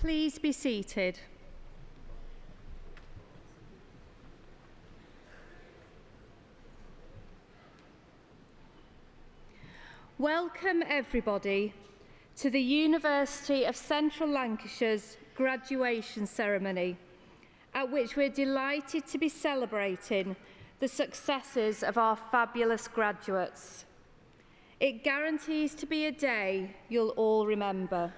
please be seated. Welcome everybody to the University of Central Lancashire's graduation ceremony, at which we're delighted to be celebrating the successes of our fabulous graduates. It guarantees to be a day you'll all remember.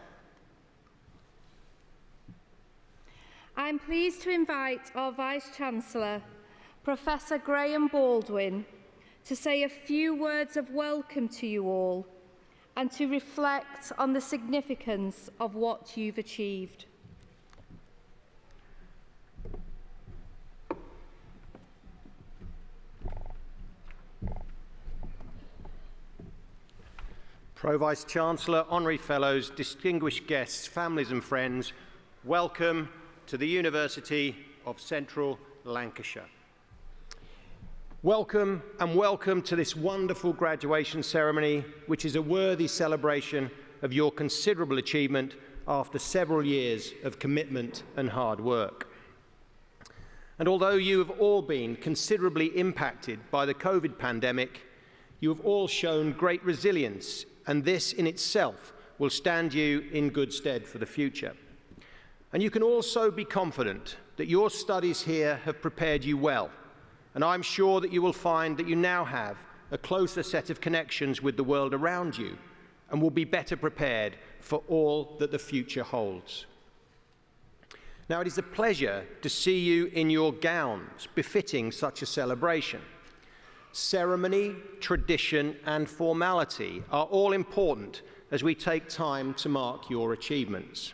I'm pleased to invite our Vice-Chancellor, Professor Graham Baldwin, to say a few words of welcome to you all and to reflect on the significance of what you've achieved. Pro-Vice-Chancellor, Honorary Fellows, distinguished guests, families and friends, welcome to the University of Central Lancashire. Welcome and welcome to this wonderful graduation ceremony, which is a worthy celebration of your considerable achievement after several years of commitment and hard work. And although you have all been considerably impacted by the COVID pandemic, you have all shown great resilience, and this in itself will stand you in good stead for the future. And you can also be confident that your studies here have prepared you well, and I'm sure that you will find that you now have a closer set of connections with the world around you and will be better prepared for all that the future holds. Now, it is a pleasure to see you in your gowns befitting such a celebration. Ceremony, tradition, and formality are all important as we take time to mark your achievements.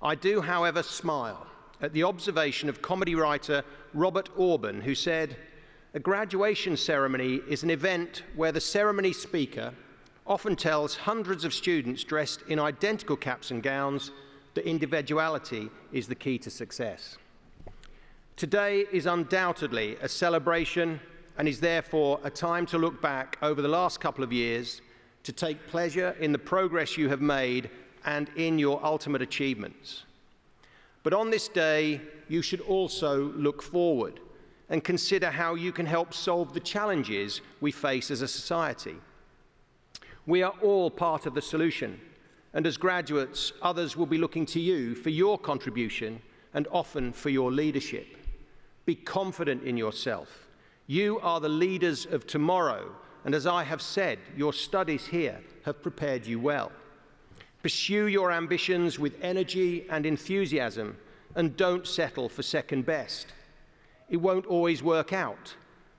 I do, however, smile at the observation of comedy writer Robert Orban, who said, "A graduation ceremony is an event where the ceremony speaker often tells hundreds of students dressed in identical caps and gowns that individuality is the key to success." Today is undoubtedly a celebration and is therefore a time to look back over the last couple of years, to take pleasure in the progress you have made and in your ultimate achievements. But on this day, you should also look forward and consider how you can help solve the challenges we face as a society. We are all part of the solution, and as graduates, others will be looking to you for your contribution and often for your leadership. Be confident in yourself. You are the leaders of tomorrow, and as I have said, your studies here have prepared you well. Pursue your ambitions with energy and enthusiasm, and don't settle for second best. It won't always work out,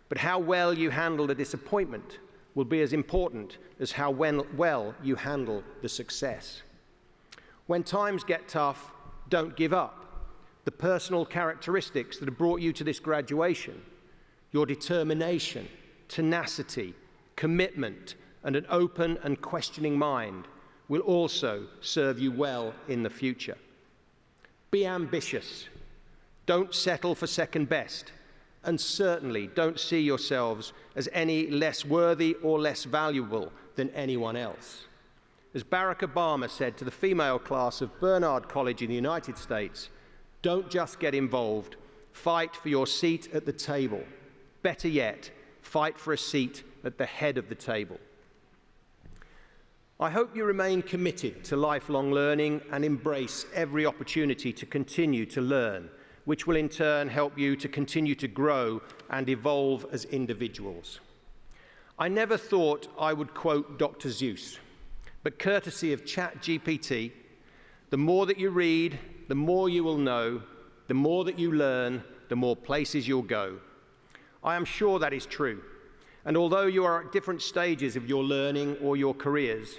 but how well you handle the disappointment will be as important as how well you handle the success. When times get tough, don't give up. The personal characteristics that have brought you to this graduation, your determination, tenacity, commitment, and an open and questioning mind will also serve you well in the future. Be ambitious. Don't settle for second best, and certainly don't see yourselves as any less worthy or less valuable than anyone else. As Barack Obama said to the female class of Barnard College in the United States, don't just get involved, fight for your seat at the table. Better yet, fight for a seat at the head of the table. I hope you remain committed to lifelong learning and embrace every opportunity to continue to learn, which will in turn help you to continue to grow and evolve as individuals. I never thought I would quote Dr. Seuss, but courtesy of ChatGPT, the more that you read, the more you will know, the more that you learn, the more places you'll go. I am sure that is true, and although you are at different stages of your learning or your careers,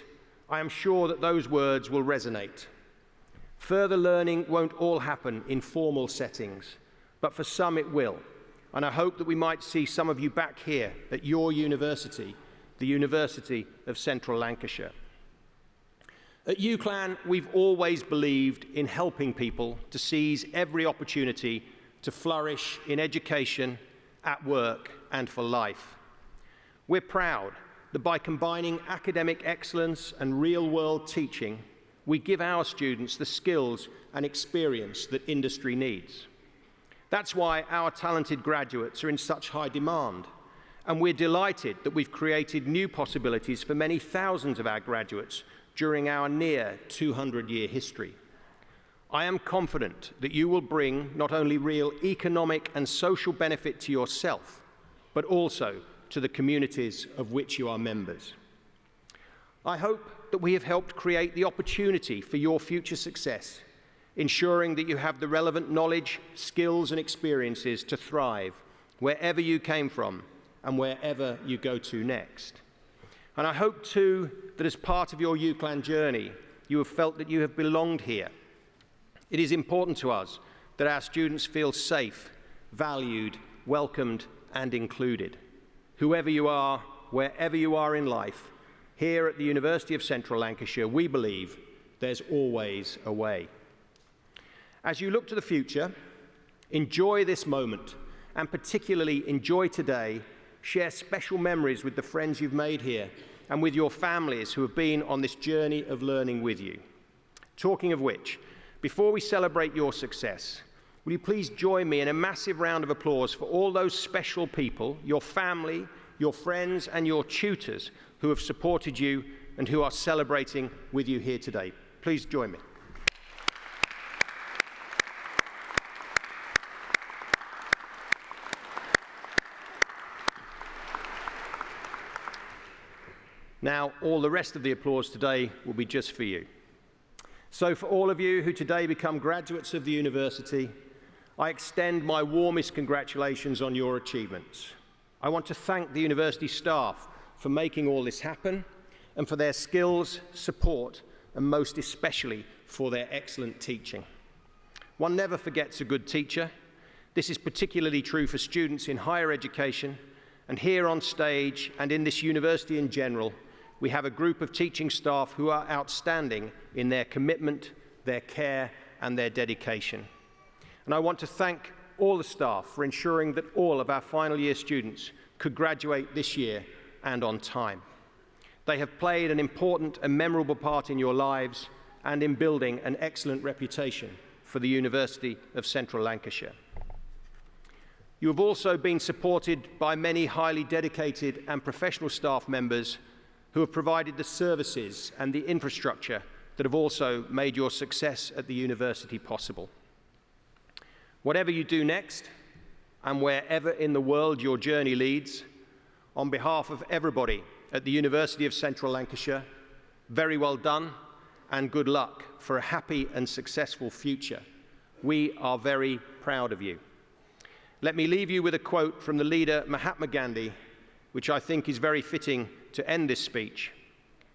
I am sure that those words will resonate. Further learning won't all happen in formal settings, but for some it will, and I hope that we might see some of you back here at your university, the University of Central Lancashire. At UCLan, we've always believed in helping people to seize every opportunity to flourish in education, at work, and for life. We're proud that by combining academic excellence and real-world teaching, we give our students the skills and experience that industry needs. That's why our talented graduates are in such high demand, and we're delighted that we've created new possibilities for many thousands of our graduates during our near 200-year history. I am confident that you will bring not only real economic and social benefit to yourself, but also to the communities of which you are members. I hope that we have helped create the opportunity for your future success, ensuring that you have the relevant knowledge, skills and experiences to thrive wherever you came from and wherever you go to next. And I hope too that as part of your UCLan journey, you have felt that you have belonged here. It is important to us that our students feel safe, valued, welcomed and included. Whoever you are, wherever you are in life, here at the University of Central Lancashire, we believe there's always a way. As you look to the future, enjoy this moment, and particularly enjoy today. Share special memories with the friends you've made here and with your families who have been on this journey of learning with you. Talking of which, before we celebrate your success, will you please join me in a massive round of applause for all those special people, your family, your friends and your tutors who have supported you and who are celebrating with you here today. Please join me. Now, all the rest of the applause today will be just for you. So for all of you who today become graduates of the university, I extend my warmest congratulations on your achievements. I want to thank the university staff for making all this happen and for their skills, support, and most especially for their excellent teaching. One never forgets a good teacher. This is particularly true for students in higher education, and here on stage and in this university in general, we have a group of teaching staff who are outstanding in their commitment, their care, and their dedication. And I want to thank all the staff for ensuring that all of our final year students could graduate this year and on time. They have played an important and memorable part in your lives and in building an excellent reputation for the University of Central Lancashire. You have also been supported by many highly dedicated and professional staff members who have provided the services and the infrastructure that have also made your success at the university possible. Whatever you do next, and wherever in the world your journey leads, on behalf of everybody at the University of Central Lancashire, very well done and good luck for a happy and successful future. We are very proud of you. Let me leave you with a quote from the leader Mahatma Gandhi, which I think is very fitting to end this speech.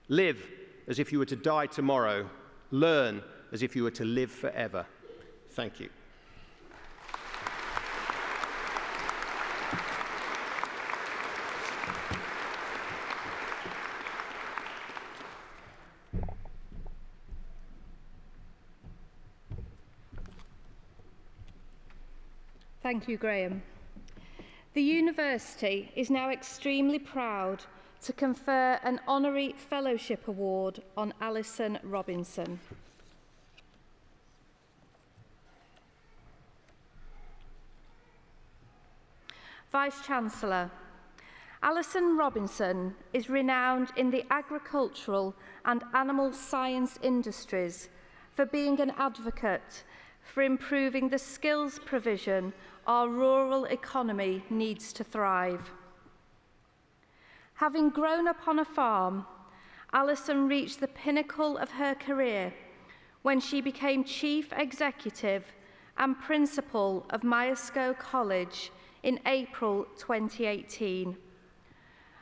Live as if you were to die tomorrow. Learn as if you were to live forever. Thank you. Thank you, Graham. The university is now extremely proud to confer an honorary fellowship award on Alison Robinson. Vice-Chancellor, Alison Robinson is renowned in the agricultural and animal science industries for being an advocate for improving the skills provision our rural economy needs to thrive. Having grown up on a farm, Alison reached the pinnacle of her career when she became Chief Executive and Principal of Myerscough College in April 2018,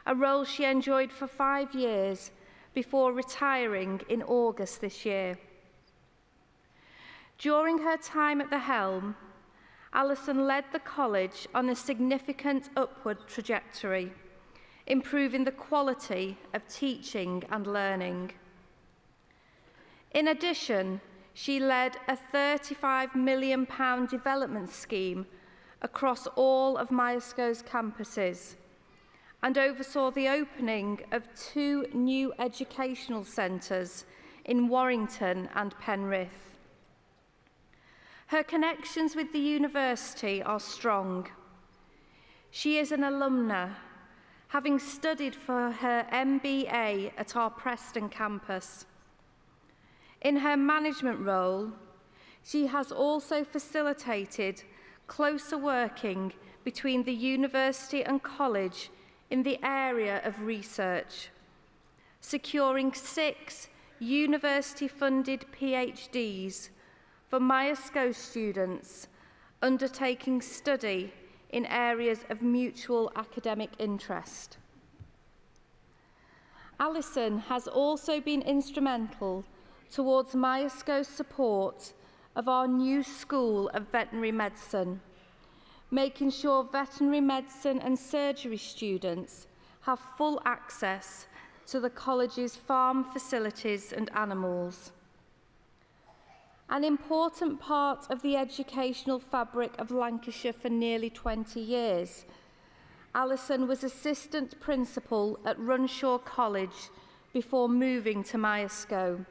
a role she enjoyed for 5 years before retiring in August this year. During her time at the helm, Alison led the college on a significant upward trajectory, improving the quality of teaching and learning. In addition, she led a £35 million development scheme across all of Myerscough's campuses and oversaw the opening of 2 new educational centres in Warrington and Penrith. Her connections with the university are strong. She is an alumna, having studied for her MBA at our Preston campus. In her management role, she has also facilitated closer working between the university and college in the area of research, securing 6 university-funded PhDs for Myerscough students undertaking study in areas of mutual academic interest. Alison has also been instrumental towards Myerscough's support of our new School of Veterinary Medicine, making sure veterinary medicine and surgery students have full access to the college's farm facilities and animals. An important part of the educational fabric of Lancashire for nearly 20 years, Alison was assistant principal at Runshaw College before moving to Myerscough.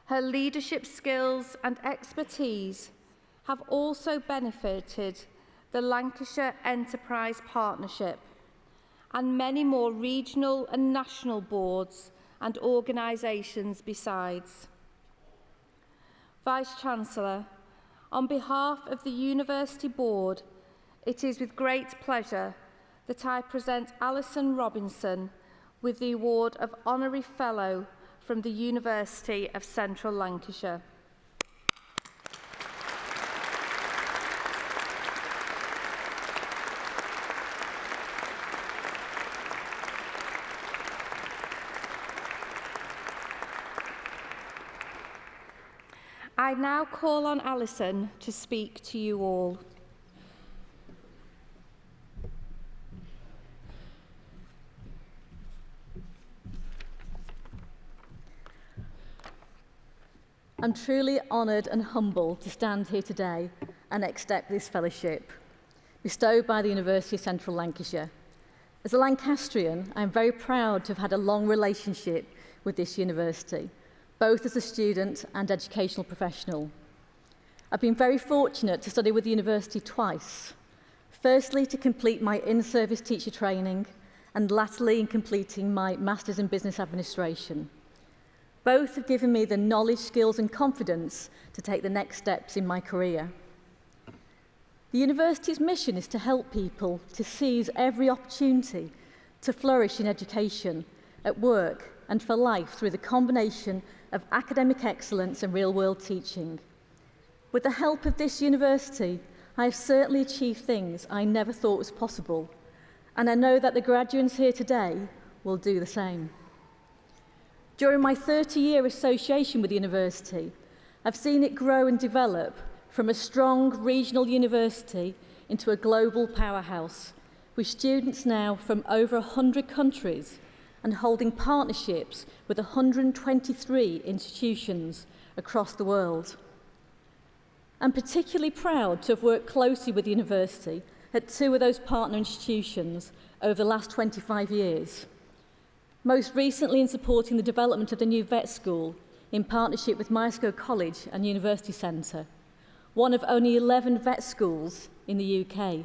Her leadership skills and expertise have also benefited the Lancashire Enterprise Partnership and many more regional and national boards and organisations besides. Vice-Chancellor, on behalf of the University Board, it is with great pleasure that I present Alison Robinson with the award of Honorary Fellow from the University of Central Lancashire. I now call on Alison to speak to you all. I'm truly honoured and humbled to stand here today and accept this fellowship, bestowed by the University of Central Lancashire. As a Lancastrian, I'm very proud to have had a long relationship with this university, both as a student and educational professional. I've been very fortunate to study with the university twice. Firstly, to complete my in-service teacher training, and latterly in completing my Masters in Business Administration. Both have given me the knowledge, skills and confidence to take the next steps in my career. The university's mission is to help people to seize every opportunity to flourish in education, at work and for life through the combination of academic excellence and real-world teaching. With the help of this university, I have certainly achieved things I never thought was possible, and I know that the graduates here today will do the same. During my 30-year association with the university, I've seen it grow and develop from a strong regional university into a global powerhouse, with students now from over 100 countries and holding partnerships with 123 institutions across the world. I'm particularly proud to have worked closely with the university at 2 of those partner institutions over the last 25 years. Most recently in supporting the development of the new vet school in partnership with Myerscough College and University Centre, one of only 11 vet schools in the UK.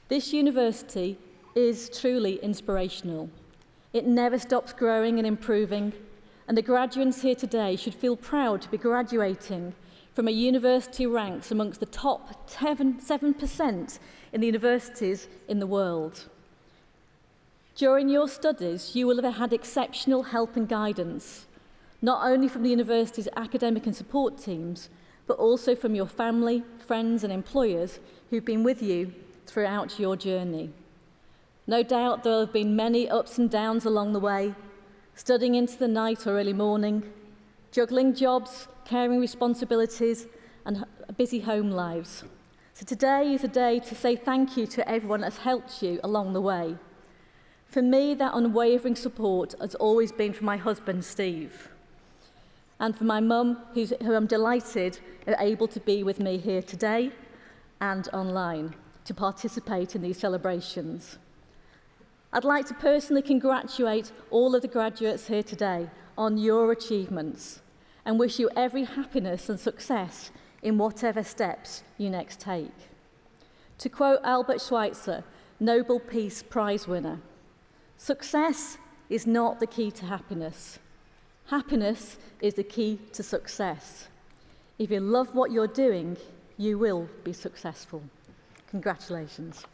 This university is truly inspirational. It never stops growing and improving, and the graduates here today should feel proud to be graduating from a university ranks amongst the top 7% in the universities in the world. During your studies, you will have had exceptional help and guidance, not only from the university's academic and support teams, but also from your family, friends and employers who've been with you throughout your journey. No doubt there have been many ups and downs along the way, studying into the night or early morning, juggling jobs, caring responsibilities and busy home lives. So today is a day to say thank you to everyone that's helped you along the way. For me, that unwavering support has always been from my husband, Steve, and for my mum, who I'm delighted are able to be with me here today and online to participate in these celebrations. I'd like to personally congratulate all of the graduates here today on your achievements and wish you every happiness and success in whatever steps you next take. To quote Albert Schweitzer, Nobel Peace Prize winner, "Success is not the key to happiness. Happiness is the key to success. If you love what you're doing, you will be successful." Congratulations.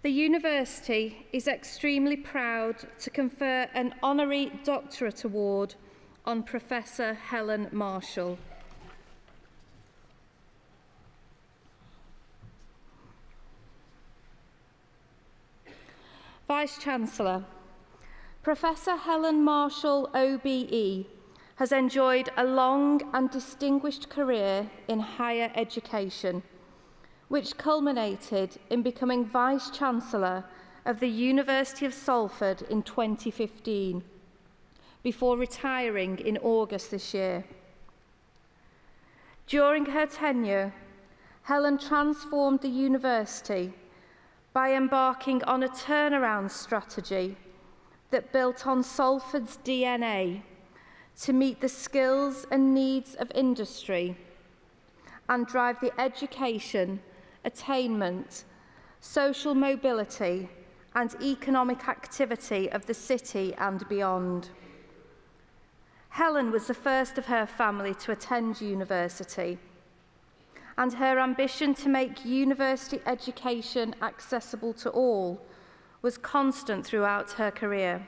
The university is extremely proud to confer an honorary doctorate award on Professor Helen Marshall. Vice-Chancellor, Professor Helen Marshall OBE has enjoyed a long and distinguished career in higher education, which culminated in becoming Vice-Chancellor of the University of Salford in 2015, before retiring in August this year. During her tenure, Helen transformed the university by embarking on a turnaround strategy that built on Salford's DNA to meet the skills and needs of industry and drive the education, attainment, social mobility and economic activity of the city and beyond. Helen was the first of her family to attend university, and her ambition to make university education accessible to all was constant throughout her career.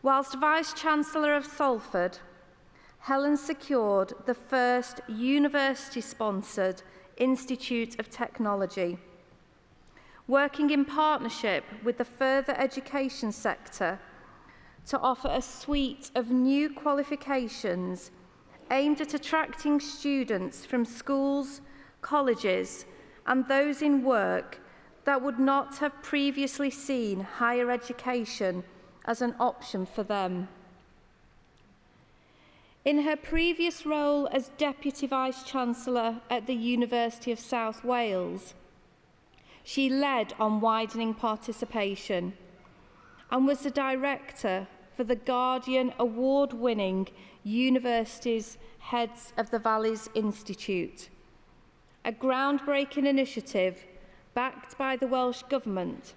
Whilst Vice-Chancellor of Salford, Helen secured the first university-sponsored Institute of Technology, working in partnership with the further education sector to offer a suite of new qualifications aimed at attracting students from schools, colleges, and those in work that would not have previously seen higher education as an option for them. In her previous role as Deputy Vice-Chancellor at the University of South Wales, she led on widening participation and was the director for the Guardian Award-winning Universities Heads of the Valleys Institute, a groundbreaking initiative backed by the Welsh Government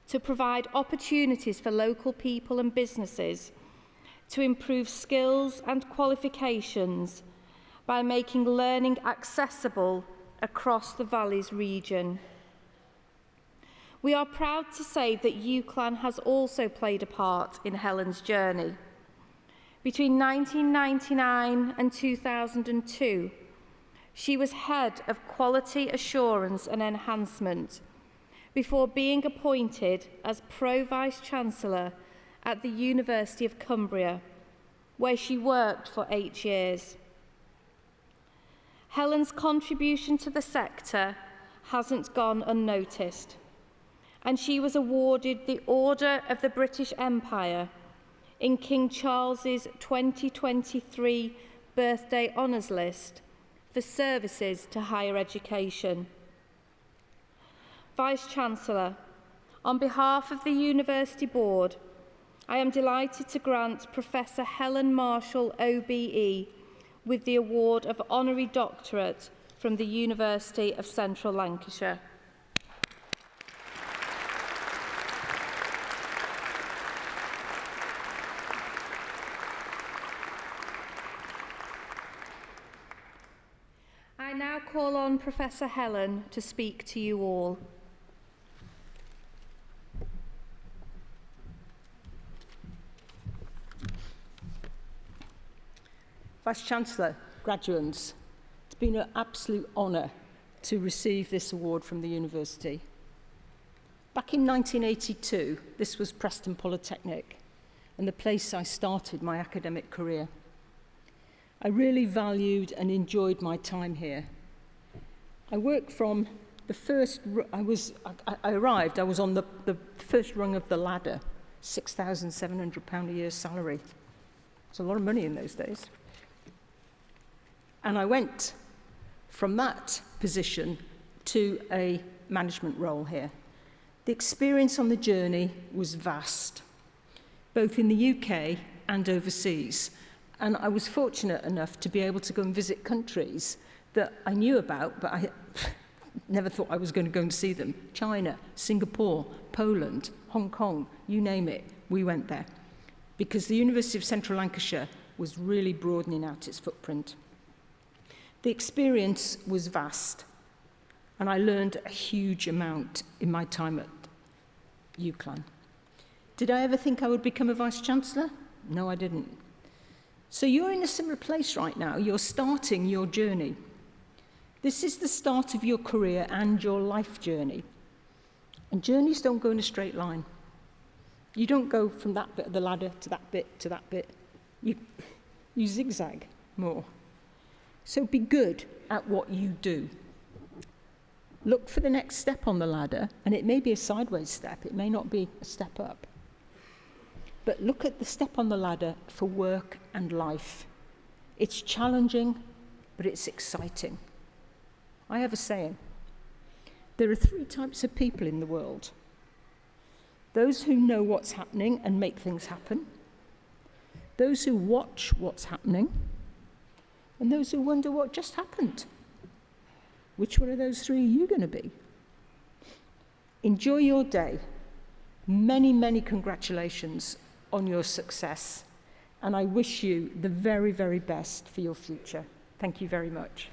to provide opportunities for local people and businesses to improve skills and qualifications by making learning accessible across the Valleys region. We are proud to say that UCLan has also played a part in Helen's journey. Between 1999 and 2002, she was head of Quality Assurance and Enhancement before being appointed as Pro-Vice-Chancellor at the University of Cumbria, where she worked for 8 years. Helen's contribution to the sector hasn't gone unnoticed, and she was awarded the Order of the British Empire in King Charles's 2023 Birthday Honours List for services to higher education. Vice-Chancellor, on behalf of the University Board, I am delighted to grant Professor Helen Marshall OBE with the award of Honorary Doctorate from the University of Central Lancashire. I now call on Professor Helen to speak to you all. Vice-Chancellor, graduates, it's been an absolute honour to receive this award from the university. Back in 1982, this was Preston Polytechnic and the place I started my academic career. I really valued and enjoyed my time here. I worked from the first, I arrived, I was on the first rung of the ladder, £6,700 a year salary. It's a lot of money in those days. And I went from that position to a management role here. The experience on the journey was vast, both in the UK and overseas. And I was fortunate enough to be able to go and visit countries that I knew about, but I never thought I was going to go and see them. China, Singapore, Poland, Hong Kong, you name it, we went there. Because the University of Central Lancashire was really broadening out its footprint. The experience was vast, and I learned a huge amount in my time at UCLan. Did I ever think I would become a Vice-Chancellor? No, I didn't. So you're in a similar place right now. You're starting your journey. This is the start of your career and your life journey. And journeys don't go in a straight line. You don't go from that bit of the ladder to that bit to that bit. You zigzag more. So be good at what you do. Look for the next step on the ladder, and it may be a sideways step, it may not be a step up. But look at the step on the ladder for work and life. It's challenging, but it's exciting. I have a saying. There are 3 types of people in the world. Those who know what's happening and make things happen. Those who watch what's happening. And those who wonder what just happened. Which one of those 3 are you going to be? Enjoy your day. Many, many congratulations on your success. And I wish you the very, very best for your future. Thank you very much.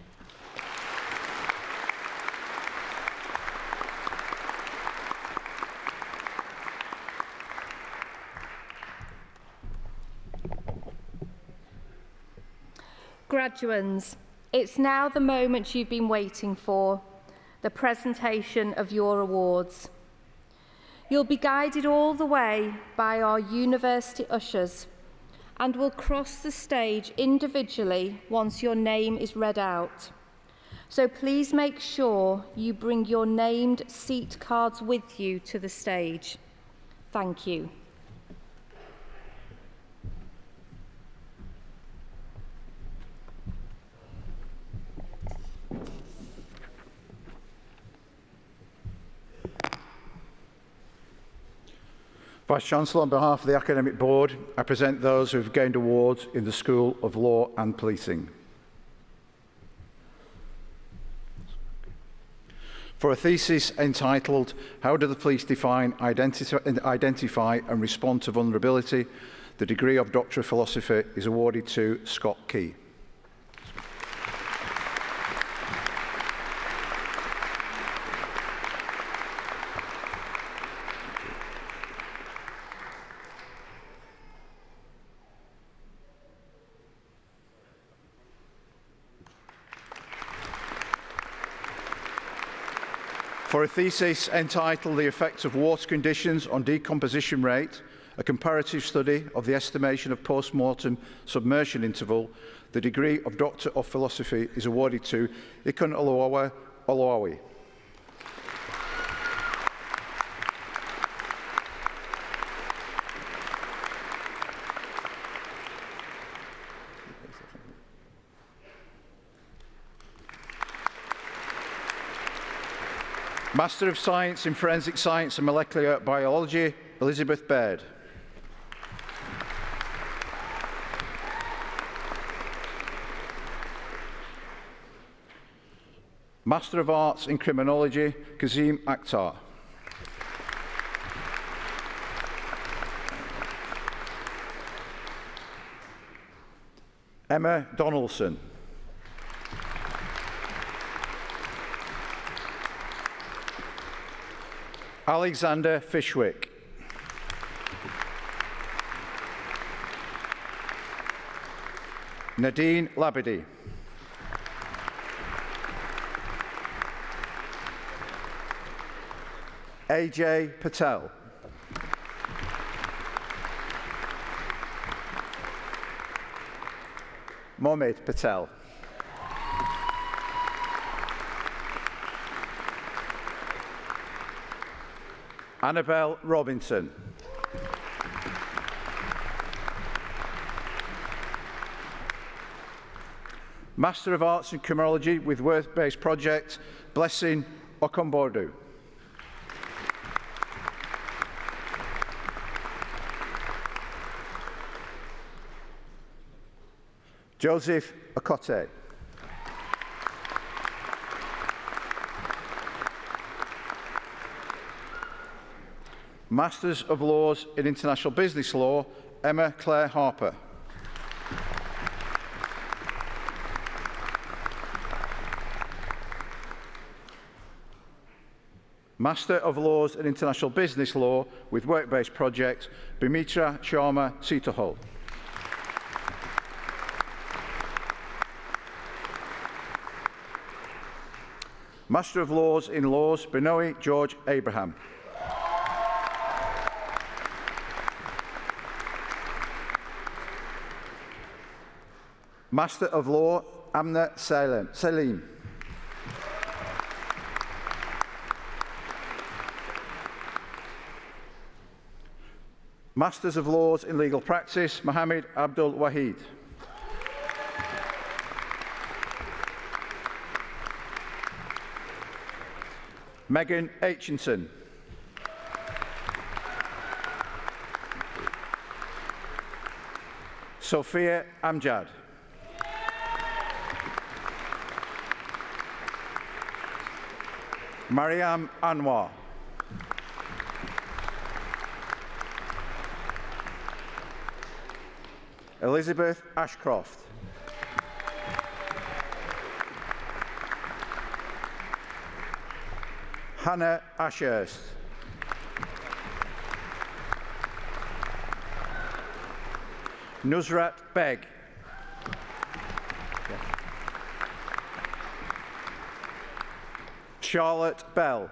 Graduands, it's now the moment you've been waiting for, the presentation of your awards. You'll be guided all the way by our university ushers and will cross the stage individually once your name is read out. So please make sure you bring your named seat cards with you to the stage. Thank you. Vice-Chancellor, on behalf of the Academic Board, I present those who have gained awards in the School of Law and Policing. For a thesis entitled, How do the Police Define, Identify and Respond to Vulnerability, the degree of Doctor of Philosophy is awarded to Scott Key. For a thesis entitled The Effects of Water Conditions on Decomposition Rate, a comparative study of the estimation of post-mortem submersion interval, the degree of Doctor of Philosophy is awarded to Ikun Olawi. Master of Science in Forensic Science and Molecular Biology, Elizabeth Baird. Master of Arts in Criminology, Kazim Akhtar. Emma Donaldson. Alexander Fishwick. Nadine Labidi. AJ Patel. Mohamed Patel. Annabelle Robinson. Master of Arts in Criminology with Work-Based Project, Blessing Okombordu. Joseph Okote. Masters of Laws in International Business Law, Emma Claire Harper. Master of Laws in International Business Law with Work-Based Project, Bimitra Sharma Sitahol. Master of Laws in Laws, Benoit George Abraham. Master of Law, Amna Salim. Masters of Laws in Legal Practice, Mohammed Abdul Wahid. Megan Aitchinson. Sophia Amjad. Mariam Anwar. Elizabeth Ashcroft. Hannah Ashurst. Nusrat Beg. Charlotte Bell.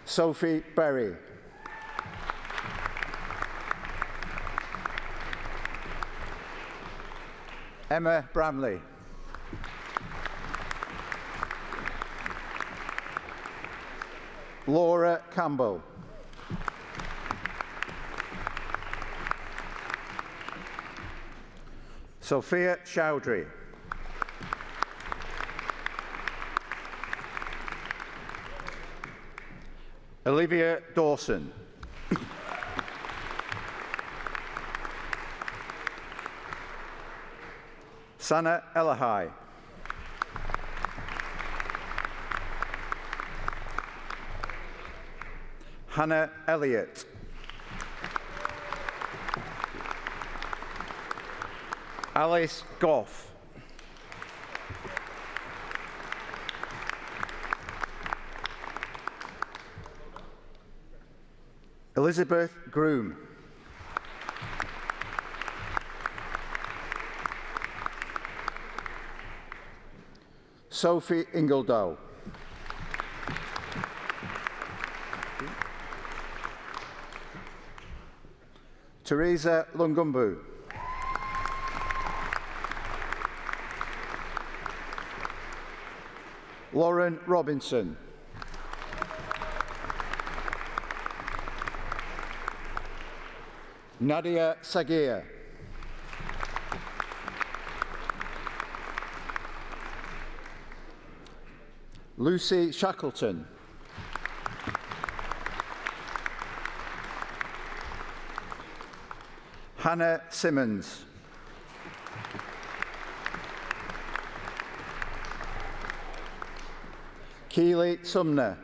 Sophie Berry. Emma Bramley. Laura Campbell. Sophia Chowdhury. Olivia Dawson. Sana Elahai. Hannah Elliott. Alice Goff. Elizabeth Groom. Sophie Ingledow. Teresa Lungumbu. Lauren Robinson. Nadia Sagir. Lucy Shackleton. Hannah Simmons. Keely Sumner.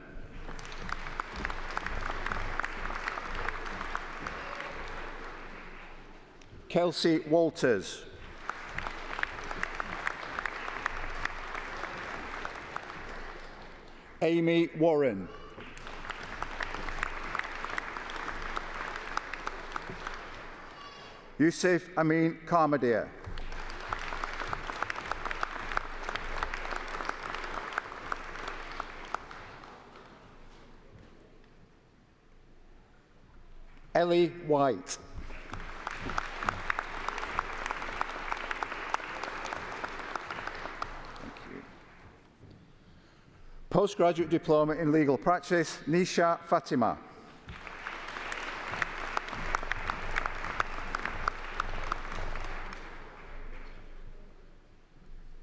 Kelsey Walters. Amy Warren. Yusuf Amin Karmadir. Ellie White. Postgraduate Diploma in Legal Practice, Nisha Fatima.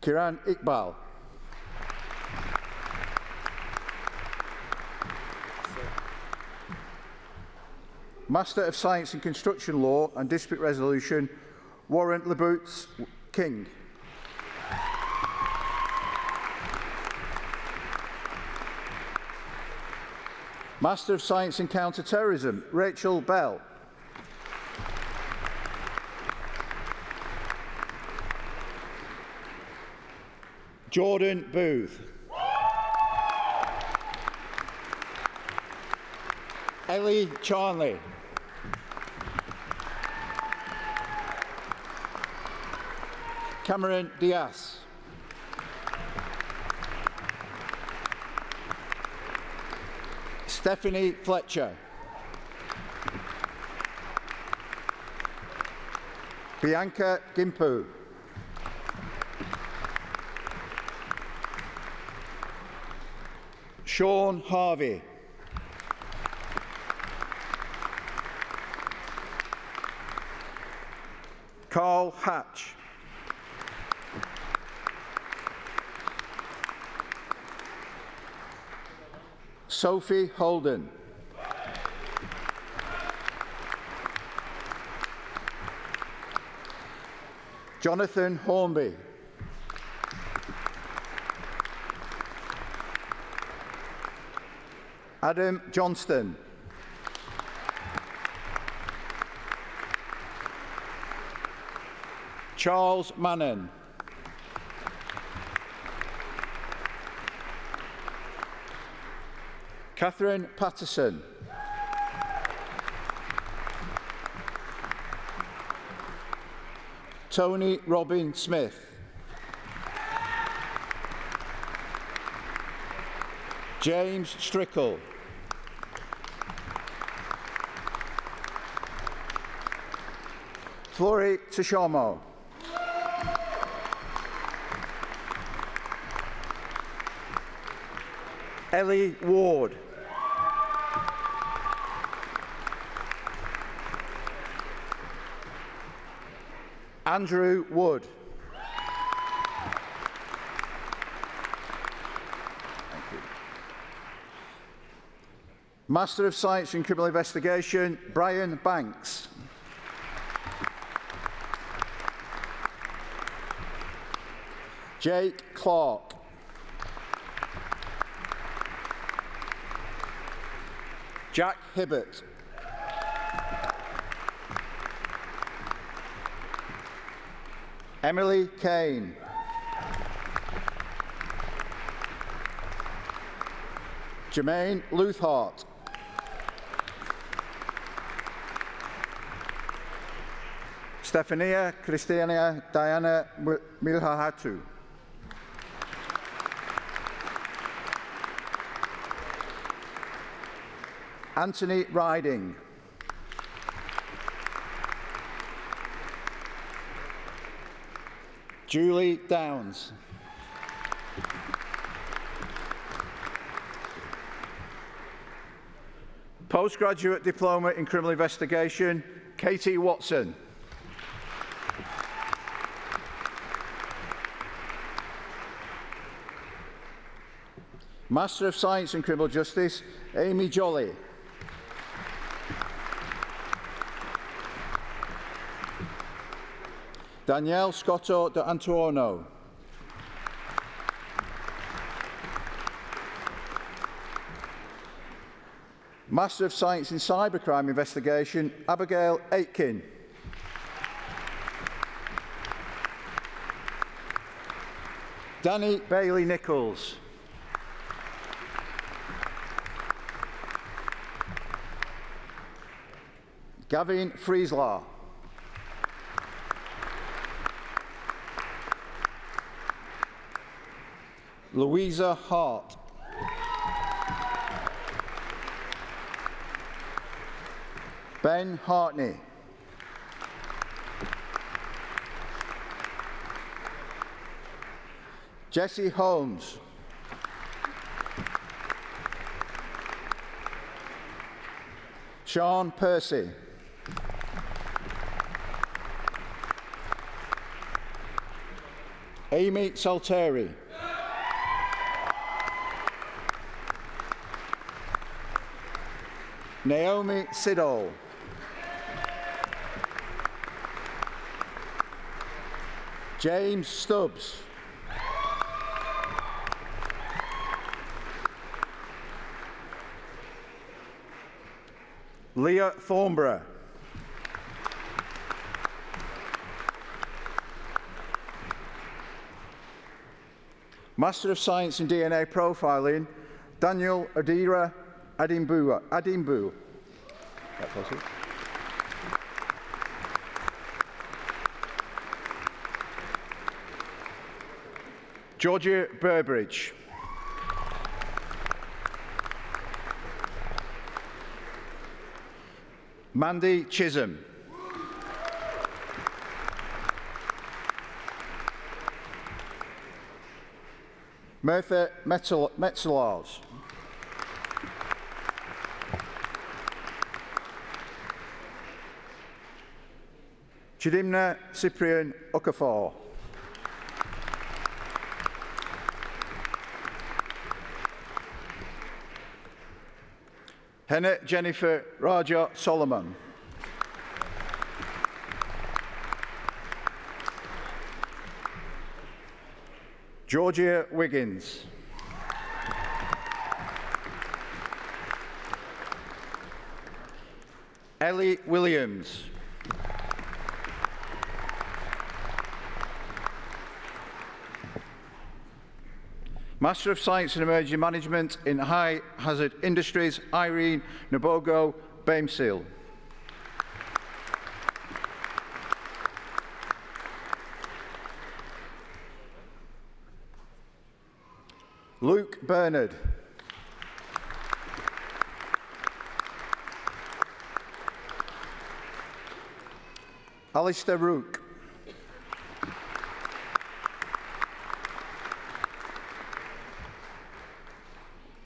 Kiran Iqbal. Master of Science in Construction Law and Dispute Resolution, Warren Leboots King. Master of Science in Counter-Terrorism, Rachel Bell. Jordan Booth. Ellie Charnley. Cameron Diaz. Stephanie Fletcher. Bianca Gimpu. Sean Harvey. Carl Hatch. Sophie Holden. Jonathan Hornby. Adam Johnston. Charles Mannon. Catherine Patterson. Tony Robin Smith. James Strickle. Flori Tishomo. Ellie Ward. Andrew Wood. Thank you. Master of Science in Criminal Investigation, Brian Banks. Jake Clark. Jack Hibbert. Emily Kane. Jermaine Luthart. Stefania Christiana Diana Milhahatu. Anthony Riding. Julie Downs. Postgraduate Diploma in Criminal Investigation, Katie Watson. Master of Science in Criminal Justice, Amy Jolly. Danielle Scotto de Antuono. Master of Science in Cybercrime Investigation, Abigail Aitken. Danny Bailey Nichols. Gavin Frieslar. Louisa Hart. Ben Hartney. Jesse Holmes. Sean Percy. Amy Salteri. Naomi Siddall. James Stubbs. Leah Thornborough. Master of Science in DNA Profiling, Daniel Adira Adimbu. Georgia Burbridge. Mandy Chisholm. Mertha Metzelaars. Chidimna Cyprian Okafor. Henna Jennifer Raja Solomon. Georgia Wiggins. Ellie Williams. Master of Science in Emergency Management in High Hazard Industries, Irene Nabogo Bamesil. Luke Bernard. Alistair Rook.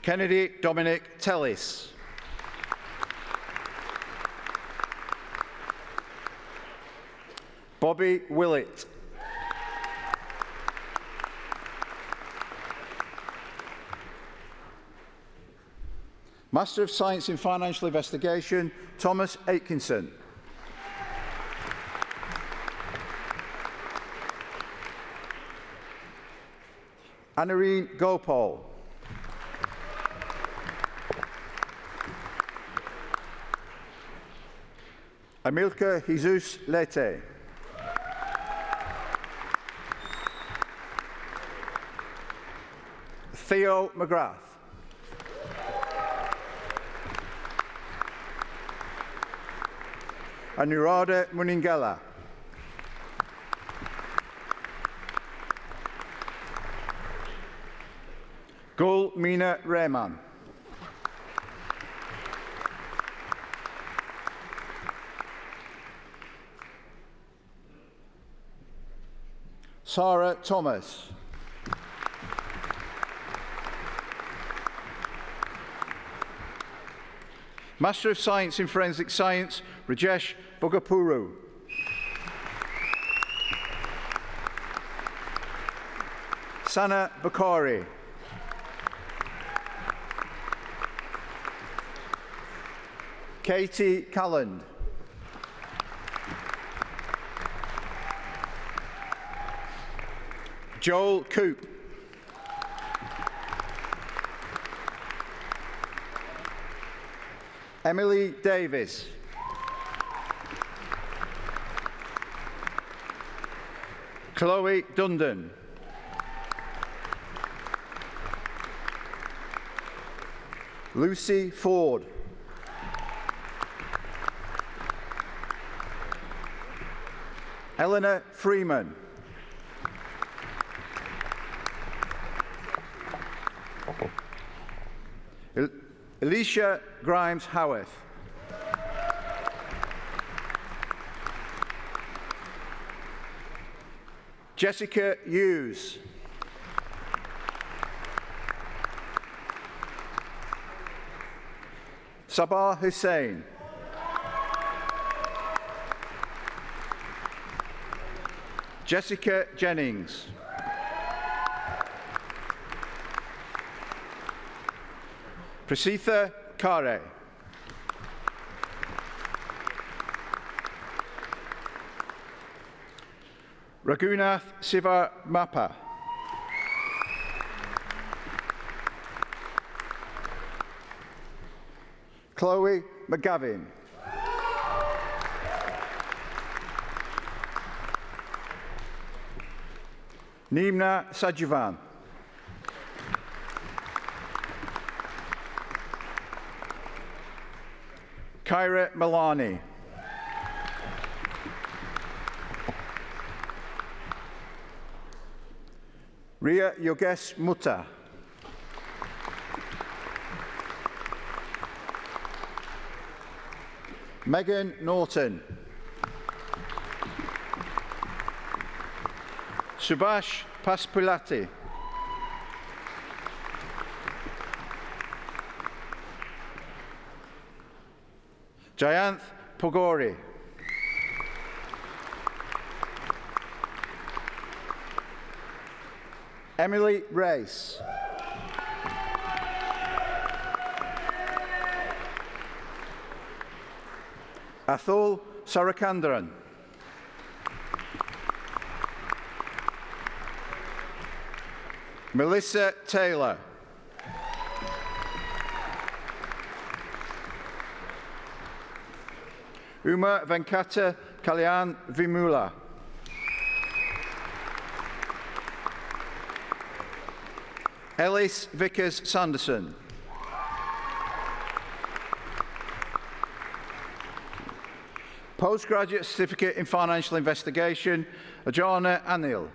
Kennedy Dominic Tellis. Bobby Willett. Master of Science in Financial Investigation, Thomas Atkinson. Anureen Gopal. Amilcar Jesus Lete. Theo McGrath. Anurada Muningela. Gul Mina Rehman. Sarah Thomas. Master of Science in Forensic Science, Rajesh Bogapuru. Sana Bakari. Katie Calland. Joel Coop. Emily Davis. Chloe Dundon. Lucy Ford. Eleanor Freeman. Alicia Grimes Howarth. Jessica Hughes. Sabah Hussain. Jessica Jennings. Prasitha Kare. Raghunath Siva Mappa. Chloe McGavin. Nimna Sajivan. Kyra Milani. Ria Yogesh Mutta. Megan Norton. Subhash Paspulati. Jayanth Pogori. Emily Race. Athul Sarakandaran. Melissa Taylor. Uma Venkata Kalyan Vimula. Ellis Vickers Sanderson. Postgraduate Certificate in Financial Investigation, Ajana Anil.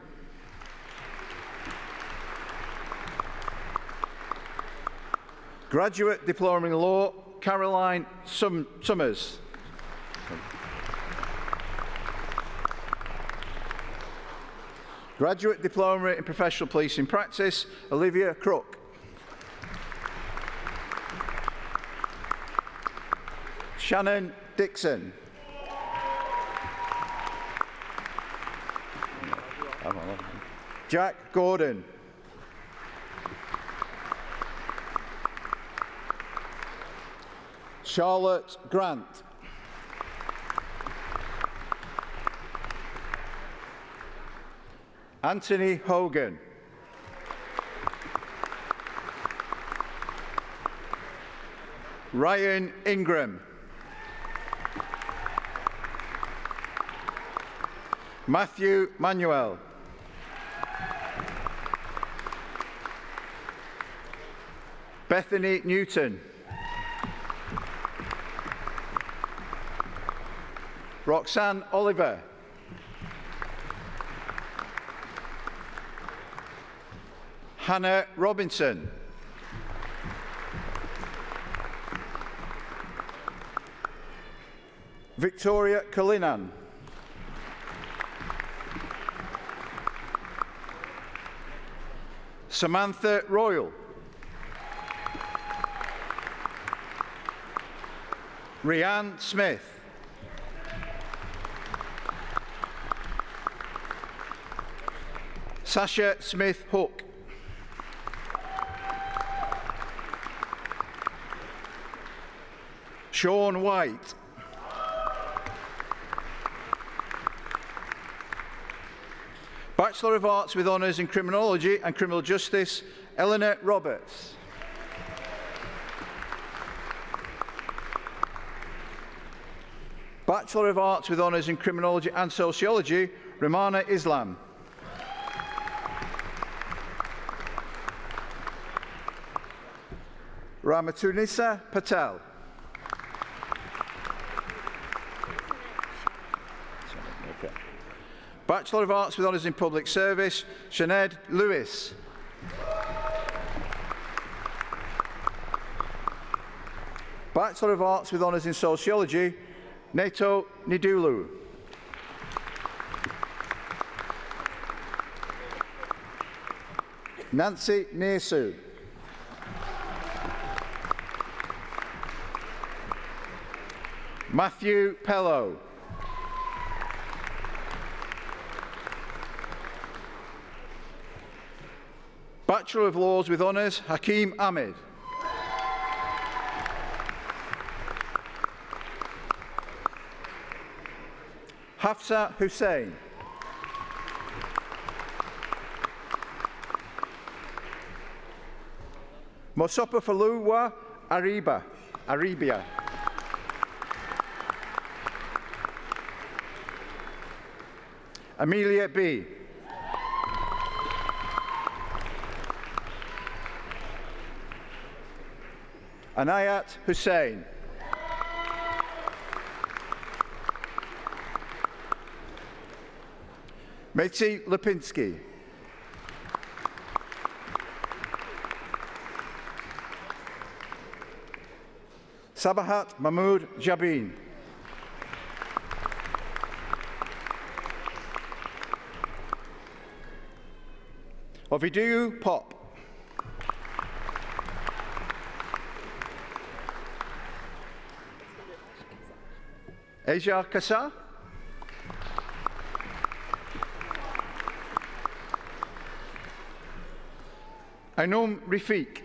Graduate Diploma in Law, Caroline Summers. Graduate Diploma in Professional Policing Practice, Olivia Crook. Shannon Dixon. Jack Gordon. Charlotte Grant. Anthony Hogan. Ryan Ingram. Matthew Manuel. Bethany Newton. Roxanne Oliver. Hannah Robinson. Victoria Kalinan. Samantha Royal. Rianne Smith. Sasha Smith Hook. Sean White. Bachelor of Arts with Honours in Criminology and Criminal Justice, Eleanor Roberts. Bachelor of Arts with Honours in Criminology and Sociology, Ramana Islam. Ramatunisa Patel. Bachelor of Arts with Honours in Public Service, Sinead Lewis. Bachelor of Arts with Honours in Sociology, Neto Nidulu. Nancy Neesu. Matthew Pello. Bachelor of Laws with Honours, Hakeem Ahmed. Hafsa Hussain. Mosopa Faluwa Arabia. Amelia B. Anayat Hussain. Meti Lipinski. Sabahat Mahmood Jabin. Ovidiu Pop. Asia Kassa. Ainum Rafiq.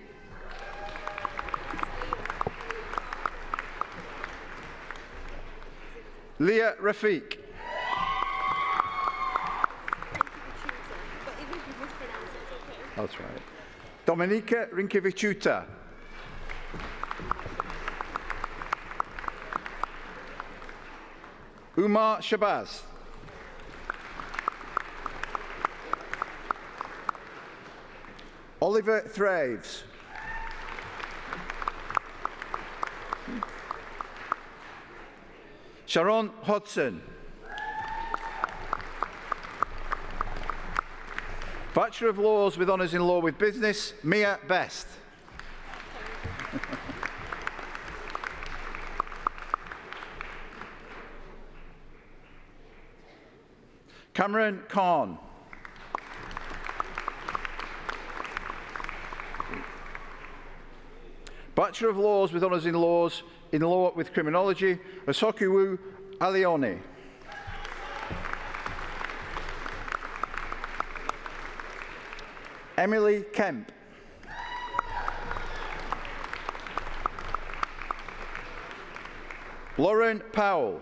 Leah Rafiq. That's right. Dominika Rinkevichuta. Umar Shabazz. Oliver Thraves. Sharon Hodson. Bachelor of Laws with Honours in Law with Business, Mia Best. Cameron Khan. Bachelor of Laws with Honours in Law with Criminology, Osokiwu Alioni. Emily Kemp. Lauren Powell.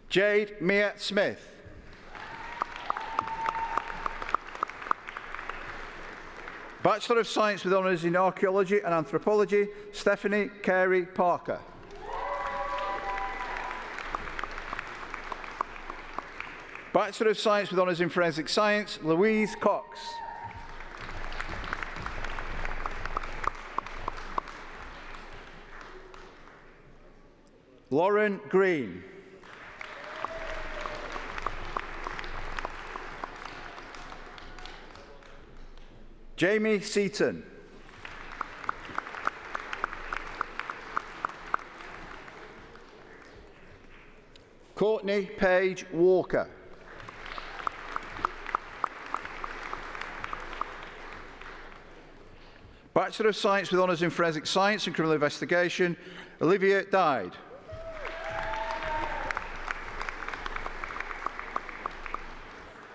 Jade Mia Smith. Bachelor of Science with Honours in Archaeology and Anthropology, Stephanie Carey Parker. Bachelor of Science with Honours in Forensic Science, Louise Cox. Lauren Green. Jamie Seaton. Courtney Page Walker. Bachelor of Science with Honours in Forensic Science and Criminal Investigation, Olivia Dyde.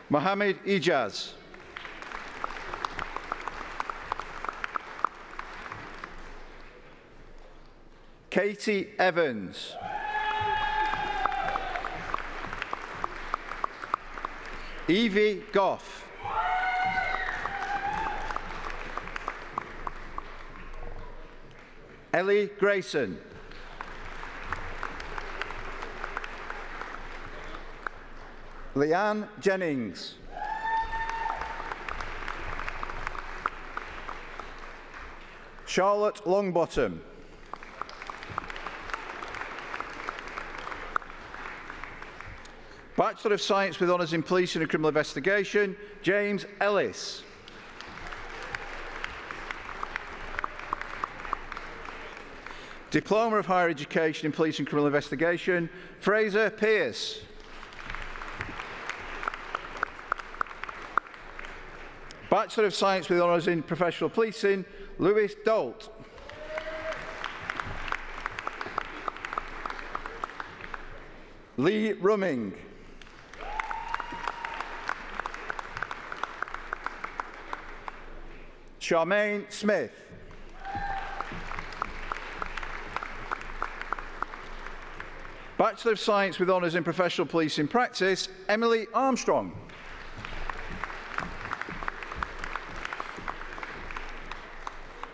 Mohammed Ijaz. Katie Evans. Evie Goff. Ellie Grayson. Leanne Jennings. Charlotte Longbottom. Bachelor of Science with Honours in Policing and Criminal Investigation, James Ellis. Diploma of Higher Education in Policing and Criminal Investigation, Fraser Pearce. Bachelor of Science with Honours in Professional Policing, Lewis Dolt. Lee Rumming. Charmaine Smith. Bachelor of Science with Honours in Professional Policing Practice, Emily Armstrong.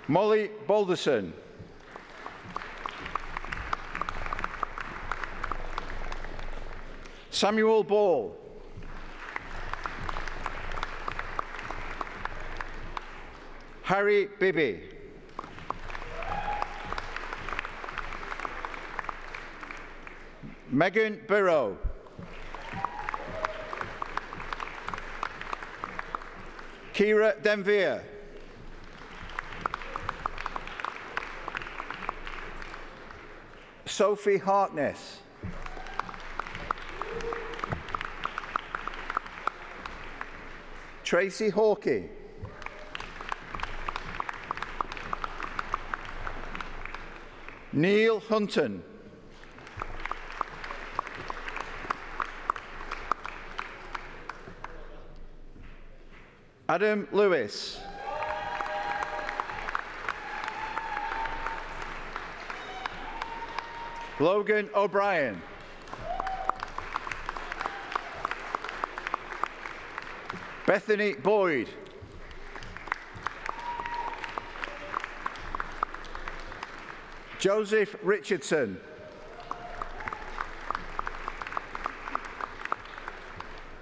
Molly Balderson. Samuel Ball. Harry Bibby. Megan Burrow. Kira Denvere. Sophie Harkness. Tracy Hawkey. Neil Hunton. Adam Lewis. Logan O'Brien. Bethany Boyd. Joseph Richardson.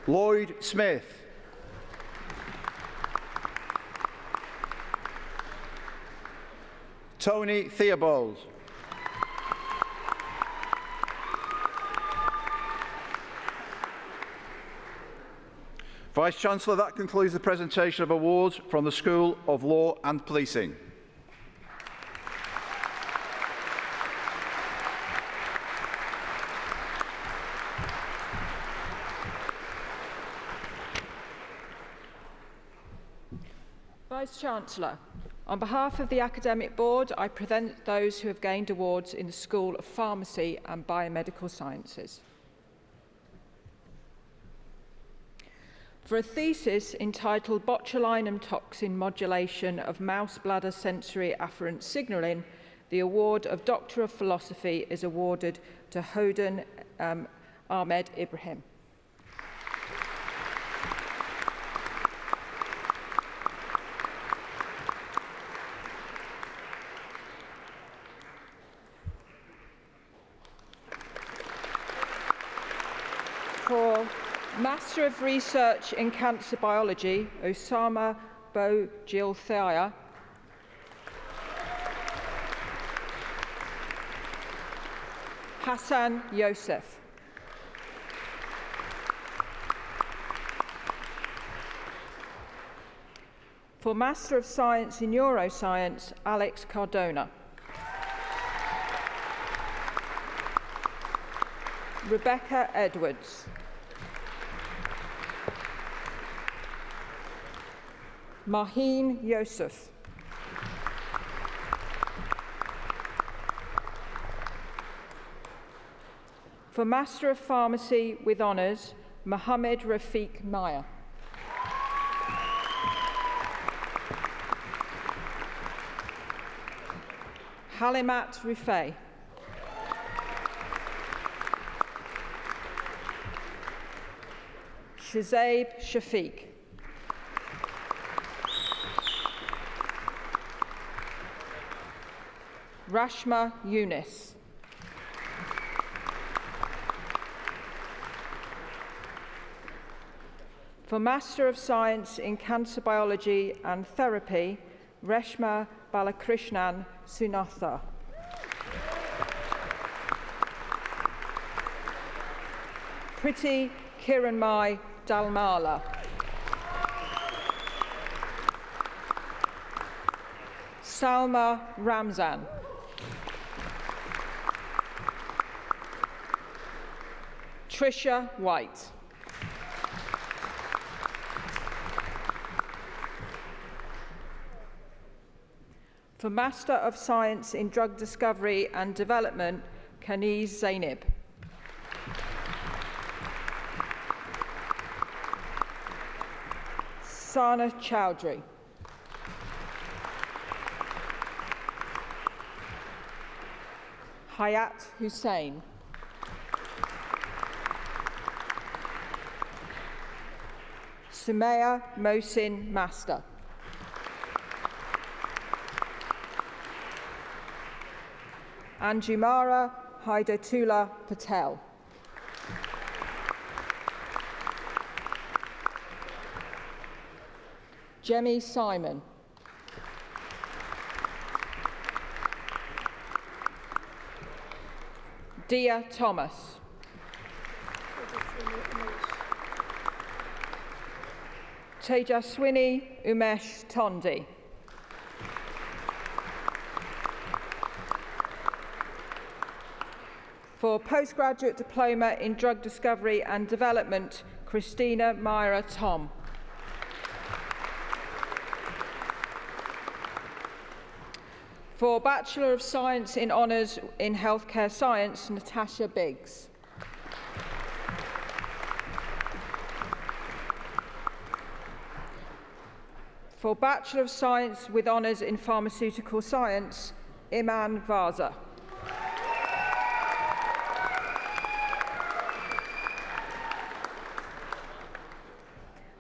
Lloyd Smith. Tony Theobald. Vice-Chancellor, that concludes the presentation of awards from the School of Law and Policing. Vice-Chancellor, on behalf of the Academic Board, I present those who have gained awards in the School of Pharmacy and Biomedical Sciences. For a thesis entitled Botulinum Toxin Modulation of Mouse Bladder Sensory Afferent Signalling, the award of Doctor of Philosophy is awarded to Hoden Ahmed Ibrahim. For Master of Research in Cancer Biology, Osama Bojilthaya. Hassan Yosef. For Master of Science in Neuroscience, Alex Cardona. Rebecca Edwards. Maheen Yosef. For Master of Pharmacy with Honours, Mohammed Rafiq Maya. Halimat Rifai. Shazaib Shafiq. Rashma Yunus. For Master of Science in Cancer Biology and Therapy, Reshma Balakrishnan Sunatha. Priti Kiranmai Dalmala. Salma Ramzan. Trisha White. For Master of Science in Drug Discovery and Development, Kaniz Zainib. Sana Chowdhury. Hayat Hussain. Sumaya Mohsin Master. Anjumara Haidatullah Patel. Jemmy Simon. Dia Thomas. Tejaswini Umesh Tondi. For postgraduate diploma in drug discovery and development, Christina Myra Tom. For Bachelor of Science in Honours in Healthcare Science, Natasha Biggs. For Bachelor of Science with Honours in Pharmaceutical Science, Iman Vaza.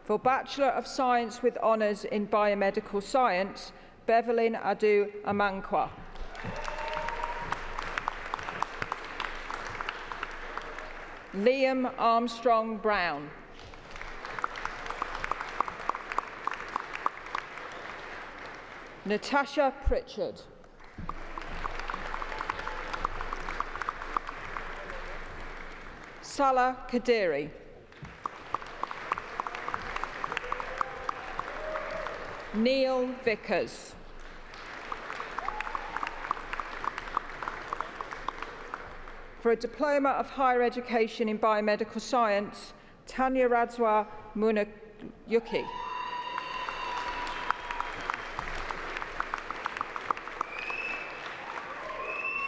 For Bachelor of Science with Honours in Biomedical Science, Bevelyn Adu Amankwa. Liam Armstrong Brown. Natasha Pritchard. Salah Kadiri. Neil Vickers. For a Diploma of Higher Education in Biomedical Science, Tanya Radzwa Munayuki.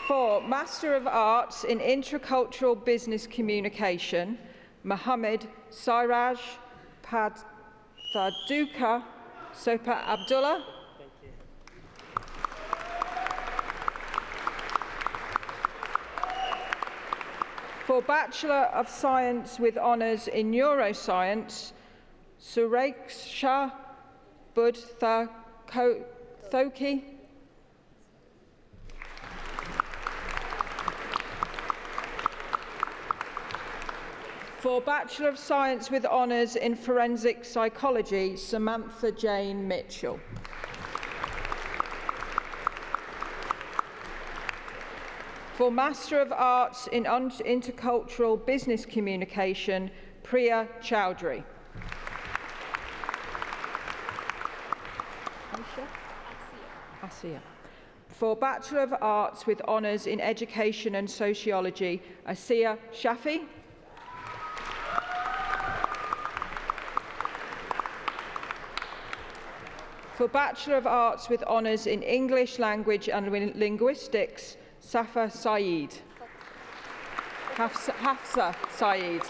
For Master of Arts in Intercultural Business Communication, Mohammed Sairaj Padhaduka Sopa Abdullah. For Bachelor of Science with Honours in Neuroscience, Sureksha Budthathoki. For Bachelor of Science with Honours in Forensic Psychology, Samantha Jane Mitchell. For Master of Arts in Intercultural Business Communication, Priya Chowdhury. Asiya. For Bachelor of Arts with Honours in Education and Sociology, Asiya Shafi. For Bachelor of Arts with Honours in English Language and Linguistics, Safa Saeed. Hafsa Saeed.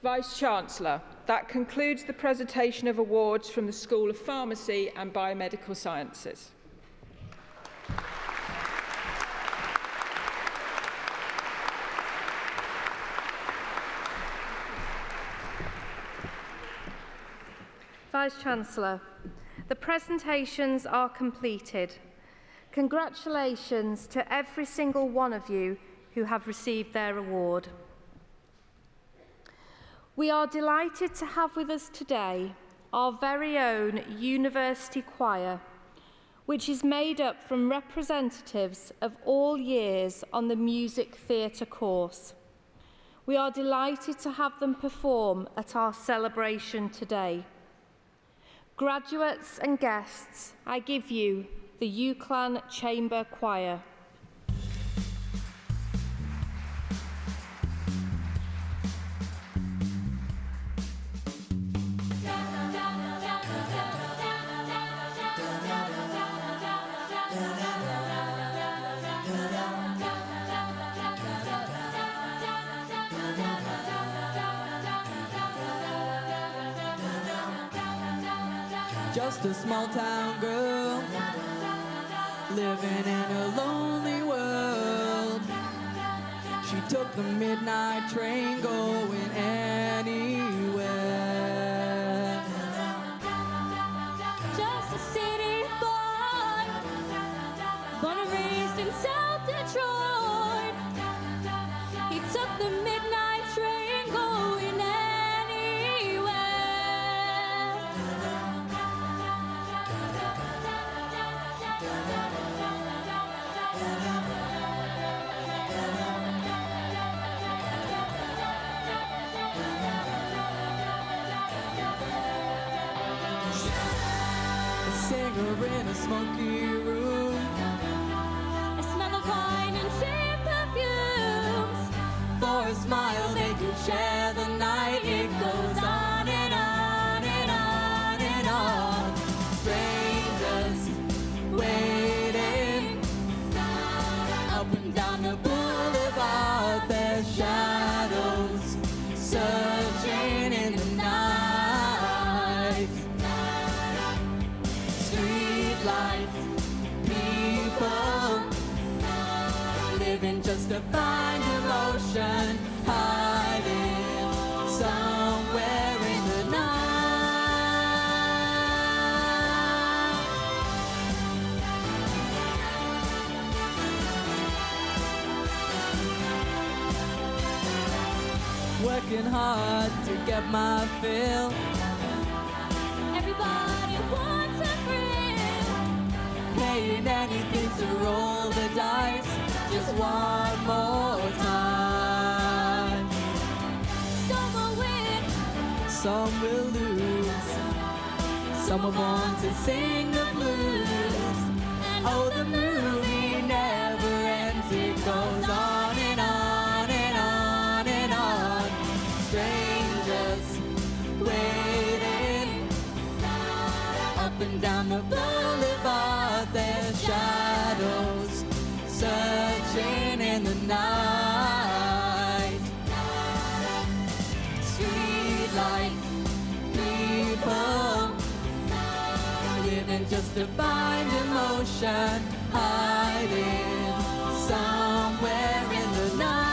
Vice-Chancellor, that concludes the presentation of awards from the School of Pharmacy and Biomedical Sciences. Vice-Chancellor, the presentations are completed. Congratulations to every single one of you who have received their award. We are delighted to have with us today our very own University Choir, which is made up from representatives of all years on the Music Theatre course. We are delighted to have them perform at our celebration today. Graduates and guests, I give you the UCLan Chamber Choir. Just a small town girl living in a lonely world. She took the midnight train going anywhere. Just a city boy, born and raised in South Detroit. He took the midnight train going anywhere. A singer in a smoky room. I smell of wine and cheap perfumes. For a smile they could share the night. It goes on and on and on and on. Strangers waiting up and down the boulevard. Their shadows searching in the night. Street lights, people living just to find emotion, hiding somewhere in the night. Working hard to get my fill. Everybody wants a thrill. Paying anything to roll the dice just one more time. Some will win, Some will lose. Some are born to sing the blues. Oh, the movie never ends. It goes on and on and on and on. Strangers waiting up and down the boulevard. Their shadows searching in the night. Street light people living just to find emotion, hiding somewhere in the night.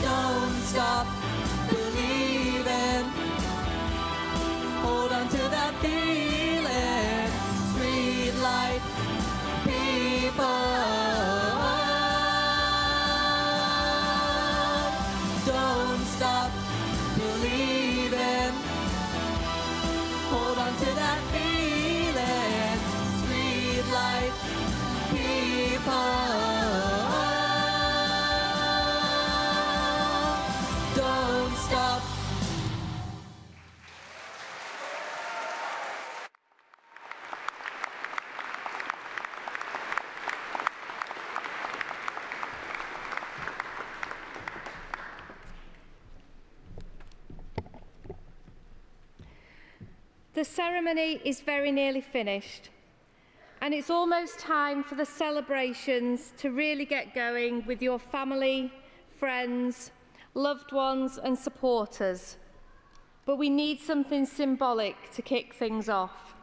Don't stop believing. Hold on to that feeling. Street light people. Don't stop believing. Hold on to that feeling. Street light people. Don't stop. The ceremony is very nearly finished, and it's almost time for the celebrations to really get going with your family, friends, loved ones and supporters. But we need something symbolic to kick things off.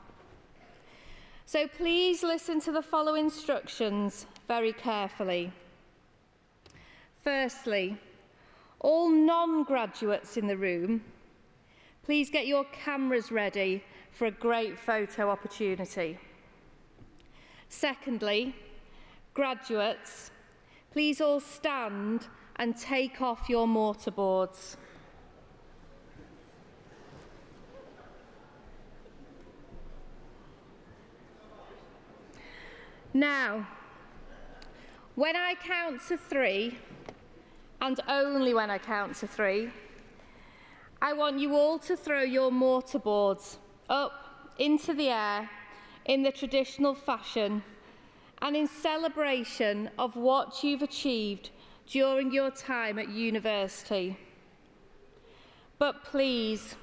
So please listen to the following instructions very carefully. Firstly, all non-graduates in the room, please get your cameras ready for a great photo opportunity. Secondly, graduates, please all stand and take off your mortarboards. Now, when I count to 3, and only when I count to 3, I want you all to throw your mortarboards up into the air in the traditional fashion and in celebration of what you've achieved during your time at university. But please,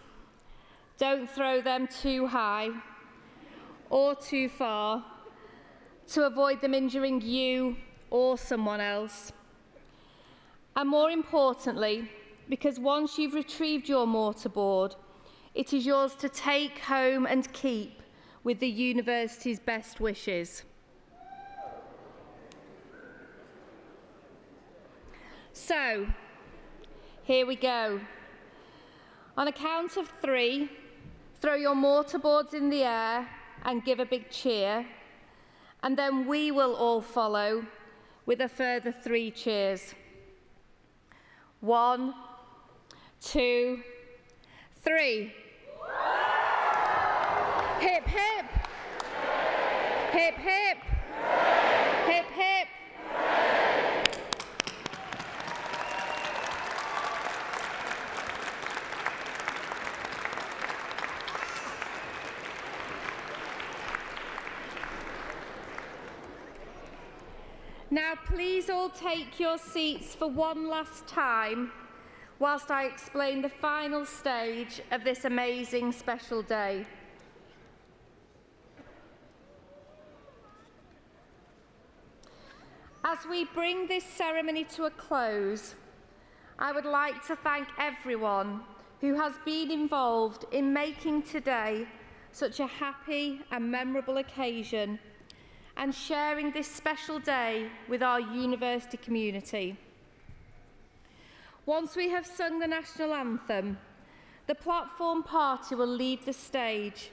don't throw them too high or too far to avoid them injuring you or someone else. And more importantly, because once you've retrieved your mortarboard, it is yours to take home and keep with the university's best wishes. So, here we go. On a count of 3, throw your mortarboards in the air and give a big cheer, and then we will all follow with a further 3 cheers. 1, 2, 3. Hip, hip. Hip, hip. Hip, hip. Now please all take your seats for one last time whilst I explain the final stage of this amazing special day. As we bring this ceremony to a close, I would like to thank everyone who has been involved in making today such a happy and memorable occasion and sharing this special day with our university community. Once we have sung the national anthem, the platform party will leave the stage,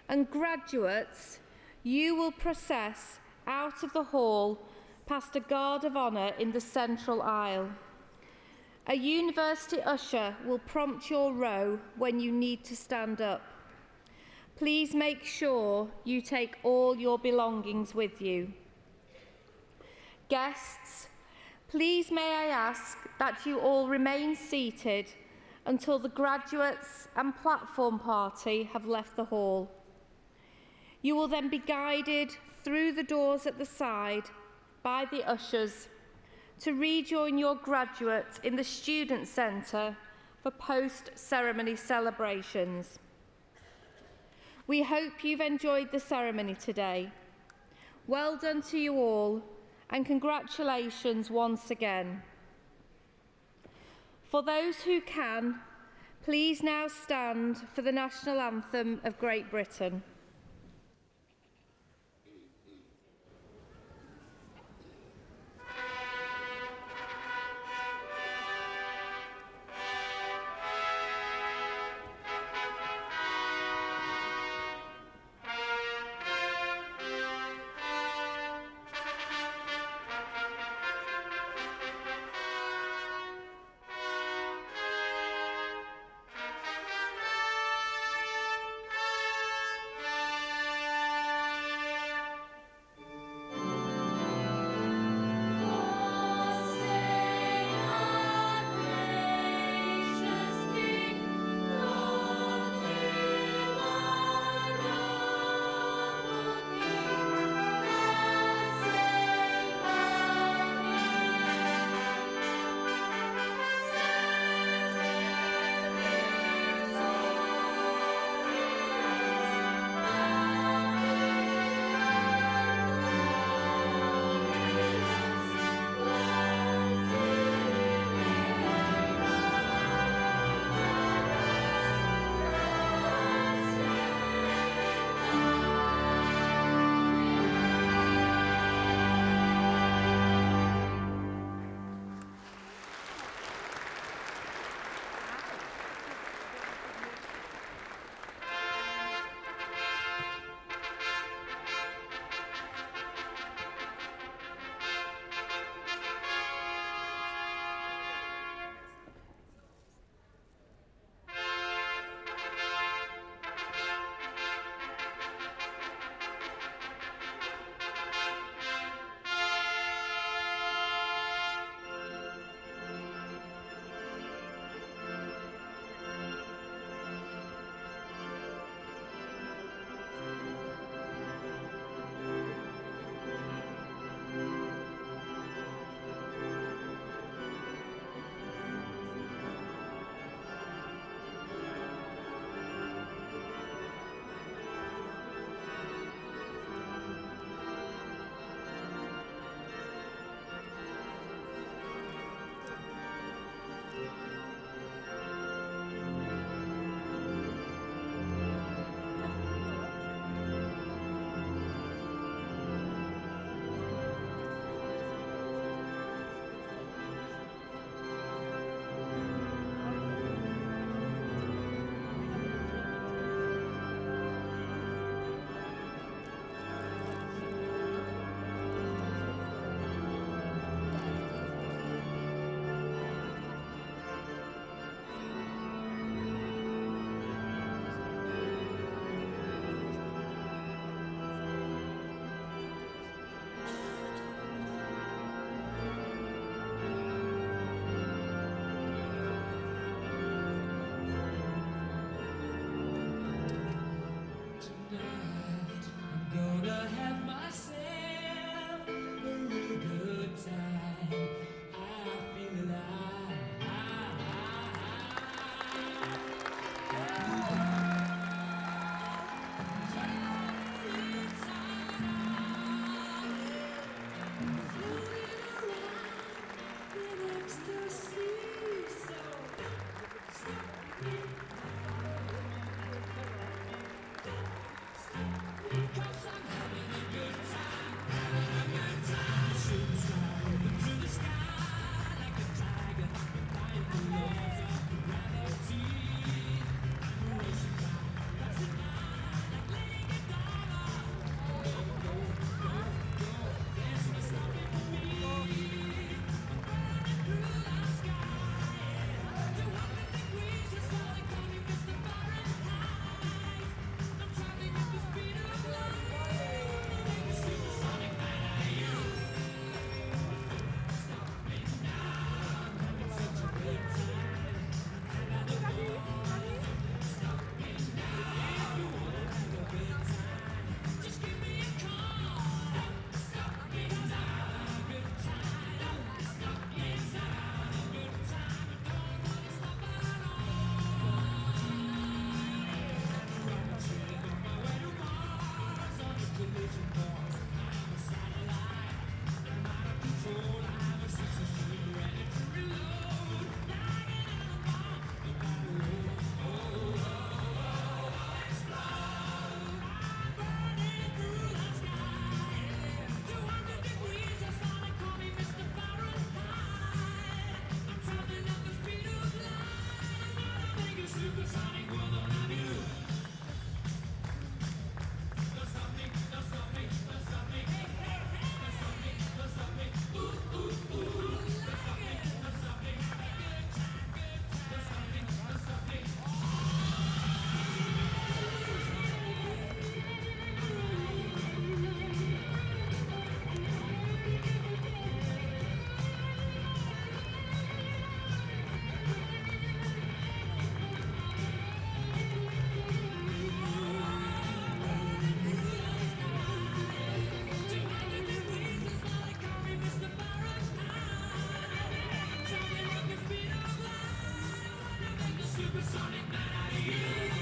and graduates, you will process out of the hall past a guard of honour in the central aisle. A university usher will prompt your row when you need to stand up. Please make sure you take all your belongings with you. Guests, please may I ask that you all remain seated until the graduates and platform party have left the hall. You will then be guided through the doors at the side by the ushers to rejoin your graduates in the Student Centre for post-ceremony celebrations. We hope you've enjoyed the ceremony today. Well done to you all, and congratulations once again. For those who can, please now stand for the national anthem of Great Britain. Supersonic man out of you.